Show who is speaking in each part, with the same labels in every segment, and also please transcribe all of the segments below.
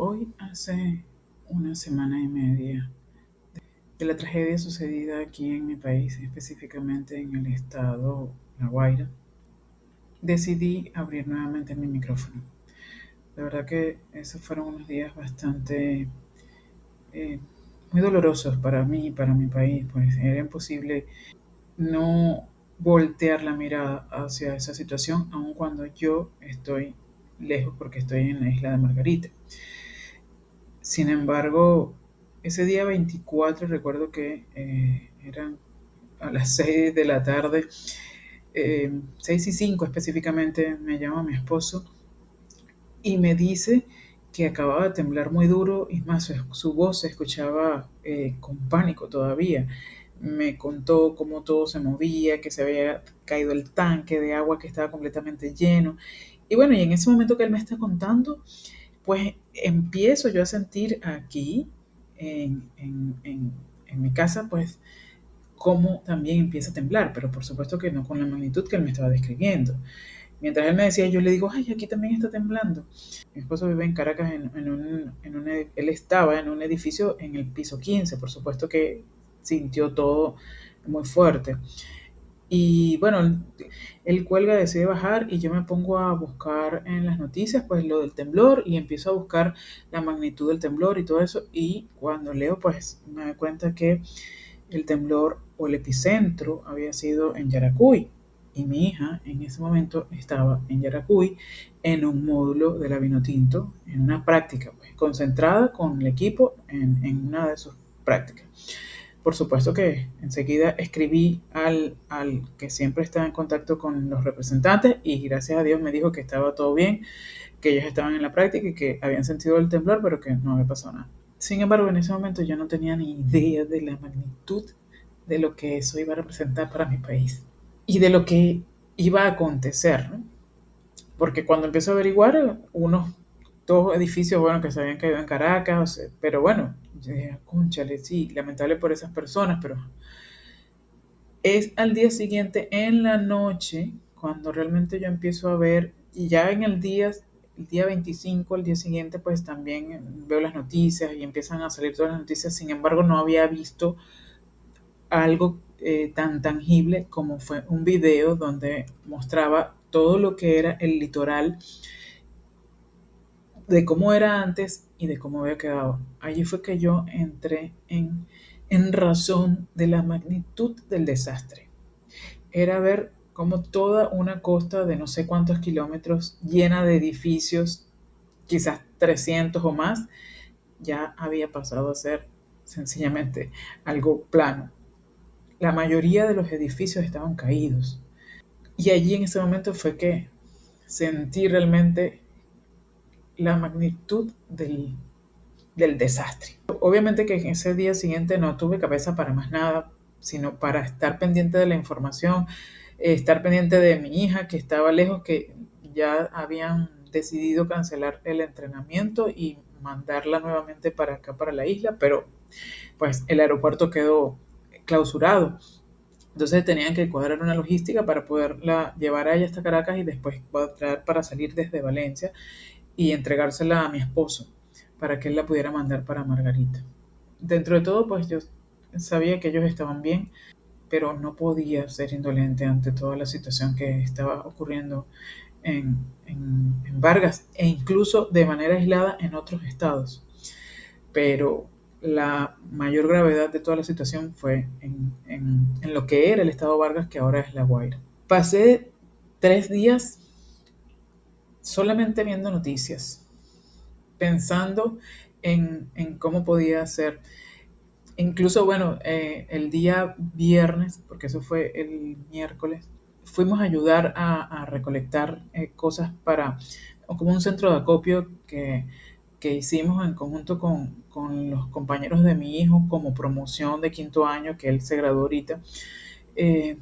Speaker 1: Hoy hace una semana y media de la tragedia sucedida aquí en mi país, específicamente en el estado La Guaira, decidí abrir nuevamente mi micrófono. La verdad que esos fueron unos días bastante eh, muy dolorosos para mí y para mi país, pues era imposible no voltear la mirada hacia esa situación, aun cuando yo estoy lejos porque estoy en la isla de Margarita. Sin embargo, ese día 24 recuerdo que eran a las 6 de la tarde, 6:05 específicamente, me llama mi esposo y me dice que acababa de temblar muy duro y más su voz se escuchaba con pánico todavía. Me contó cómo todo se movía, que se había caído el tanque de agua que estaba completamente lleno. Y bueno, y en ese momento que él me está contando, pues empiezo yo a sentir aquí en mi casa, pues cómo también empieza a temblar, pero por supuesto que no con la magnitud que él me estaba describiendo. Mientras él me decía, yo le digo, ay, aquí también está temblando. Mi esposo vive en Caracas, él estaba en un edificio en el piso 15, por supuesto que sintió todo muy fuerte. Y bueno, él cuelga, decide bajar y yo me pongo a buscar en las noticias pues lo del temblor y empiezo a buscar la magnitud del temblor y todo eso. Y cuando leo pues me doy cuenta que el temblor o el epicentro había sido en Yaracuy. Y mi hija en ese momento estaba en Yaracuy en un módulo de la Vinotinto, en una práctica, pues, concentrada con el equipo en una de sus prácticas. Por supuesto que enseguida escribí al que siempre está en contacto con los representantes y gracias a Dios me dijo que estaba todo bien, que ellos estaban en la práctica y que habían sentido el temblor, pero que no había pasado nada. Sin embargo, en ese momento yo no tenía ni idea de la magnitud de lo que eso iba a representar para mi país y de lo que iba a acontecer, ¿no? Porque cuando empiezo a averiguar, unos dos edificios, bueno, que se habían caído en Caracas, pero bueno, yo dije, cónchale, sí, lamentable por esas personas, pero es al día siguiente, en la noche, cuando realmente yo empiezo a ver, y ya en el día 25, el día siguiente, pues también veo las noticias y empiezan a salir todas las noticias, sin embargo, no había visto algo tan tangible como fue un video donde mostraba todo lo que era el litoral, de cómo era antes y de cómo había quedado. Allí fue que yo entré en razón de la magnitud del desastre. Era ver cómo toda una costa de no sé cuántos kilómetros llena de edificios, quizás 300 o más, ya había pasado a ser sencillamente algo plano. La mayoría de los edificios estaban caídos. Y allí en ese momento fue que sentí realmente la magnitud del desastre. Obviamente que en ese día siguiente no tuve cabeza para más nada, sino para estar pendiente de la información, estar pendiente de mi hija que estaba lejos, que ya habían decidido cancelar el entrenamiento y mandarla nuevamente para acá, para la isla, pero pues el aeropuerto quedó clausurado. Entonces tenían que cuadrar una logística para poderla llevar a ella hasta Caracas y después traer para salir desde Valencia y entregársela a mi esposo para que él la pudiera mandar para Margarita. Dentro de todo, pues yo sabía que ellos estaban bien, pero no podía ser indolente ante toda la situación que estaba ocurriendo en Vargas e incluso de manera aislada en otros estados. Pero la mayor gravedad de toda la situación fue en lo que era el estado Vargas, que ahora es La Guaira. Pasé 3 días solamente viendo noticias, pensando en cómo podía ser. Incluso, bueno, el día viernes, porque eso fue el miércoles, fuimos a ayudar a recolectar cosas para, o como un centro de acopio que hicimos en conjunto con los compañeros de mi hijo como promoción de quinto año, que él se graduó ahorita. Eh,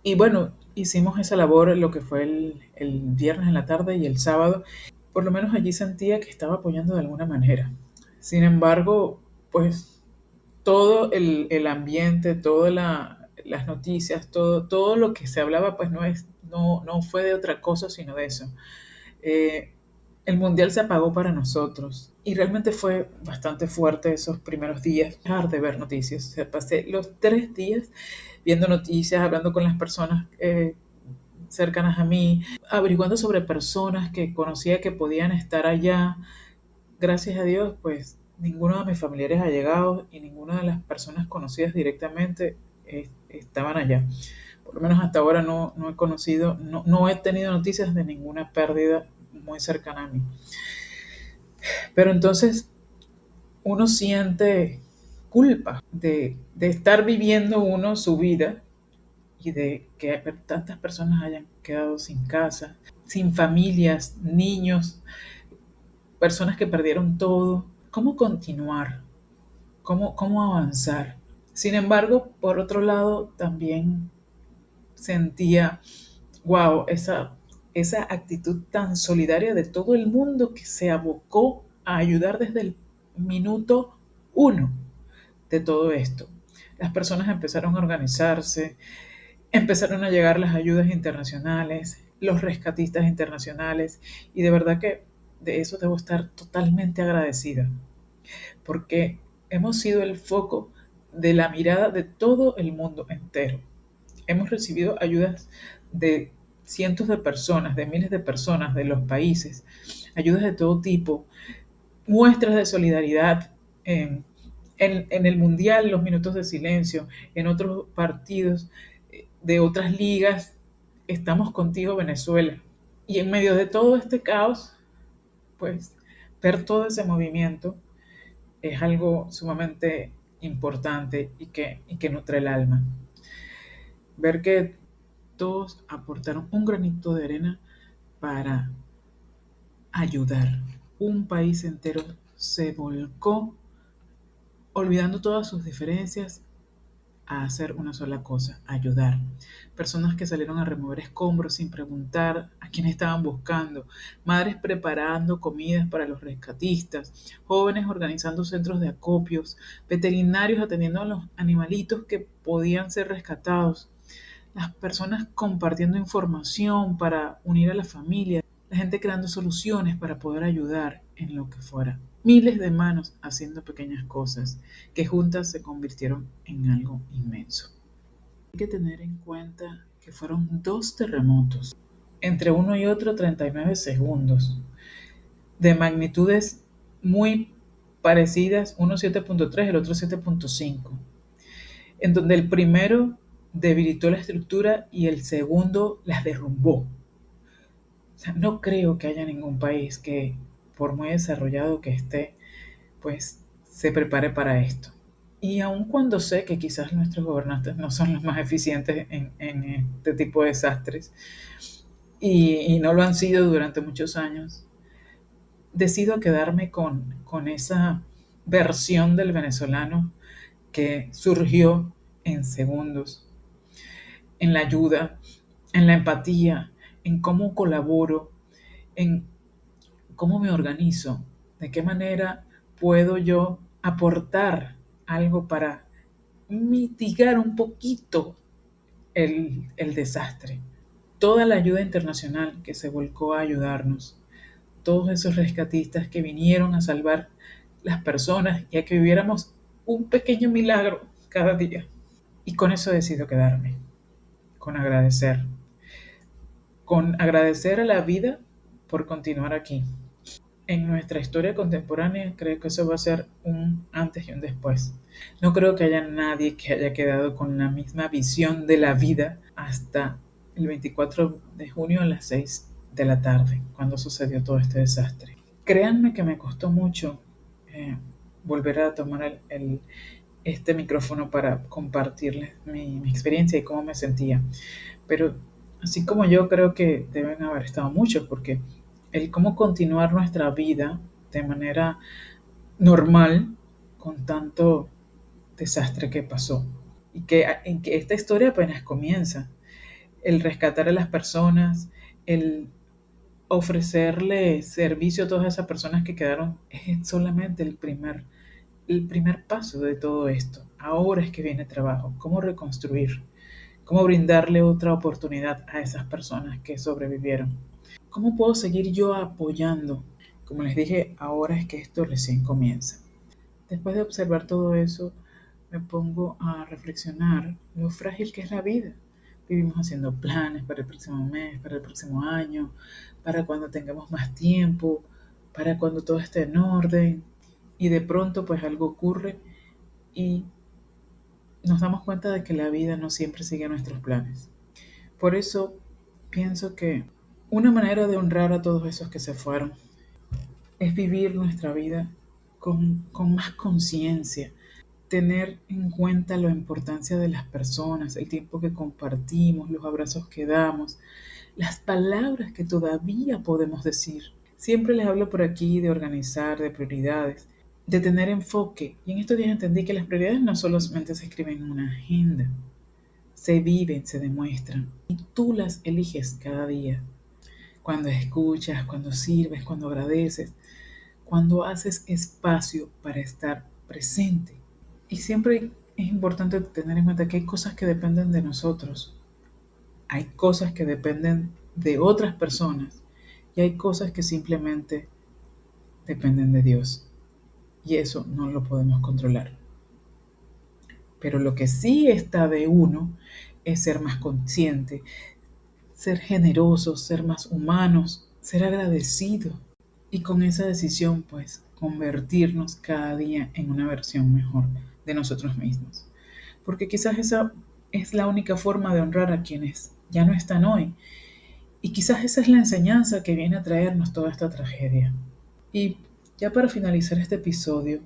Speaker 1: y bueno, hicimos esa labor lo que fue el viernes en la tarde y el sábado. Por lo menos allí sentía que estaba apoyando de alguna manera. Sin embargo, pues todo el ambiente, todas las noticias, todo lo que se hablaba, pues no fue de otra cosa, sino de eso. Eh, el mundial se apagó para nosotros y realmente fue bastante fuerte esos primeros días, dejar de ver noticias. O sea, pasé los 3 días viendo noticias, hablando con las personas cercanas a mí, averiguando sobre personas que conocía que podían estar allá. Gracias a Dios, pues ninguno de mis familiares allegados y ninguna de las personas conocidas directamente estaban allá. Por lo menos hasta ahora no he conocido, no he tenido noticias de ninguna pérdida muy cercana a mí. Pero entonces uno siente culpa de estar viviendo uno su vida y de que tantas personas hayan quedado sin casa, sin familias, niños, personas que perdieron todo. ¿Cómo continuar? ¿Cómo avanzar? Sin embargo, por otro lado, también sentía, wow, esa actitud tan solidaria de todo el mundo que se abocó a ayudar desde el minuto uno de todo esto. Las personas empezaron a organizarse, empezaron a llegar las ayudas internacionales, los rescatistas internacionales, y de verdad que de eso debo estar totalmente agradecida, porque hemos sido el foco de la mirada de todo el mundo entero. Hemos recibido ayudas de cientos de personas, de miles de personas de los países, ayudas de todo tipo, muestras de solidaridad en el Mundial, los minutos de silencio, en otros partidos de otras ligas. Estamos contigo, Venezuela. Y en medio de todo este caos, pues ver todo ese movimiento es algo sumamente importante y que nutre el alma. Ver que todos aportaron un granito de arena para ayudar. Un país entero se volcó, olvidando todas sus diferencias, a hacer una sola cosa, ayudar. Personas que salieron a remover escombros sin preguntar a quién estaban buscando, madres preparando comidas para los rescatistas, jóvenes organizando centros de acopios, veterinarios atendiendo a los animalitos que podían ser rescatados, las personas compartiendo información para unir a la familia, la gente creando soluciones para poder ayudar en lo que fuera. Miles de manos haciendo pequeñas cosas que juntas se convirtieron en algo inmenso. Hay que tener en cuenta que fueron 2 terremotos, entre uno y otro 39 segundos, de magnitudes muy parecidas, uno 7.3, el otro 7.5, en donde el primero debilitó la estructura y el segundo las derrumbó. O sea, no creo que haya ningún país que, por muy desarrollado que esté, pues se prepare para esto. Y aun cuando sé que quizás nuestros gobernantes no son los más eficientes en este tipo de desastres, y no lo han sido durante muchos años, decido quedarme con esa versión del venezolano que surgió en segundos, en la ayuda, en la empatía, en cómo colaboro, en cómo me organizo, de qué manera puedo yo aportar algo para mitigar un poquito el desastre. Toda la ayuda internacional que se volcó a ayudarnos, todos esos rescatistas que vinieron a salvar las personas y a que viviéramos un pequeño milagro cada día. Y con eso decido quedarme, con agradecer a la vida por continuar aquí. En nuestra historia contemporánea creo que eso va a ser un antes y un después. No creo que haya nadie que haya quedado con la misma visión de la vida hasta el 24 de junio a las 6 de la tarde, cuando sucedió todo este desastre. Créanme que me costó mucho volver a tomar este micrófono para compartirles mi experiencia y cómo me sentía. Pero así como yo creo que deben haber estado muchos, porque el cómo continuar nuestra vida de manera normal con tanto desastre que pasó. Y en que esta historia apenas comienza. El rescatar a las personas, el ofrecerle servicio a todas esas personas que quedaron, es solamente el primer paso de todo esto. Ahora es que viene trabajo. ¿Cómo reconstruir? ¿Cómo brindarle otra oportunidad a esas personas que sobrevivieron? ¿Cómo puedo seguir yo apoyando Como les dije, ahora es que esto recién comienza. Después de observar todo eso, me pongo a reflexionar lo frágil que es la vida. Vivimos haciendo planes para el próximo mes, para el próximo año, para cuando tengamos más tiempo, para cuando todo esté en orden. Y de pronto pues algo ocurre y nos damos cuenta de que la vida no siempre sigue nuestros planes. Por eso pienso que una manera de honrar a todos esos que se fueron es vivir nuestra vida con más conciencia, tener en cuenta la importancia de las personas, el tiempo que compartimos, los abrazos que damos, las palabras que todavía podemos decir. Siempre les hablo por aquí de organizar, de prioridades, de tener enfoque. Y en estos días entendí que las prioridades no solamente se escriben en una agenda, se viven, se demuestran. Y tú las eliges cada día. Cuando escuchas, cuando sirves, cuando agradeces, cuando haces espacio para estar presente. Y siempre es importante tener en cuenta que hay cosas que dependen de nosotros, hay cosas que dependen de otras personas y hay cosas que simplemente dependen de Dios. Y eso no lo podemos controlar. Pero lo que sí está de uno es ser más consciente, ser generosos, ser más humanos, ser agradecidos. Y con esa decisión, pues, convertirnos cada día en una versión mejor de nosotros mismos. Porque quizás esa es la única forma de honrar a quienes ya no están hoy. Y quizás esa es la enseñanza que viene a traernos toda esta tragedia. Y ya para finalizar este episodio,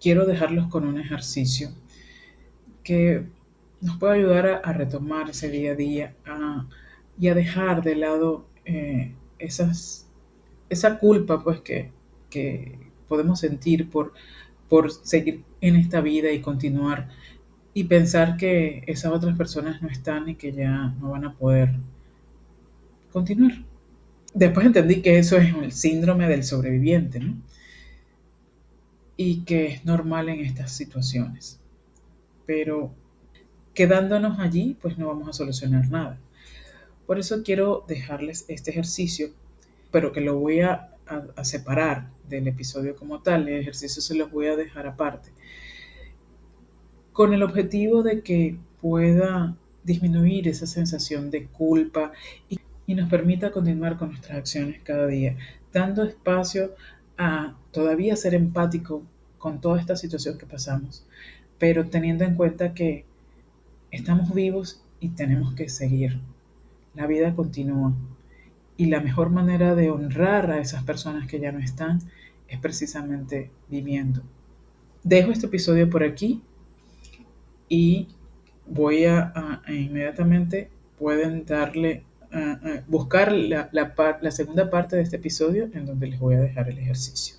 Speaker 1: quiero dejarlos con un ejercicio que nos puede ayudar a retomar ese día a día y a dejar de lado esa culpa pues que podemos sentir por seguir en esta vida y continuar y pensar que esas otras personas no están y que ya no van a poder continuar. Después entendí que eso es el síndrome del sobreviviente, ¿no? Y que es normal en estas situaciones. Pero quedándonos allí, pues no vamos a solucionar nada. Por eso quiero dejarles este ejercicio, pero que lo voy a separar del episodio como tal. El ejercicio se los voy a dejar aparte, con el objetivo de que pueda disminuir esa sensación de culpa y nos permita continuar con nuestras acciones cada día, dando espacio a todavía ser empático con toda esta situación que pasamos, pero teniendo en cuenta que estamos vivos y tenemos que seguir. La vida continúa y la mejor manera de honrar a esas personas que ya no están es precisamente viviendo. Dejo este episodio por aquí y voy a inmediatamente pueden darle buscar la segunda parte de este episodio en donde les voy a dejar el ejercicio.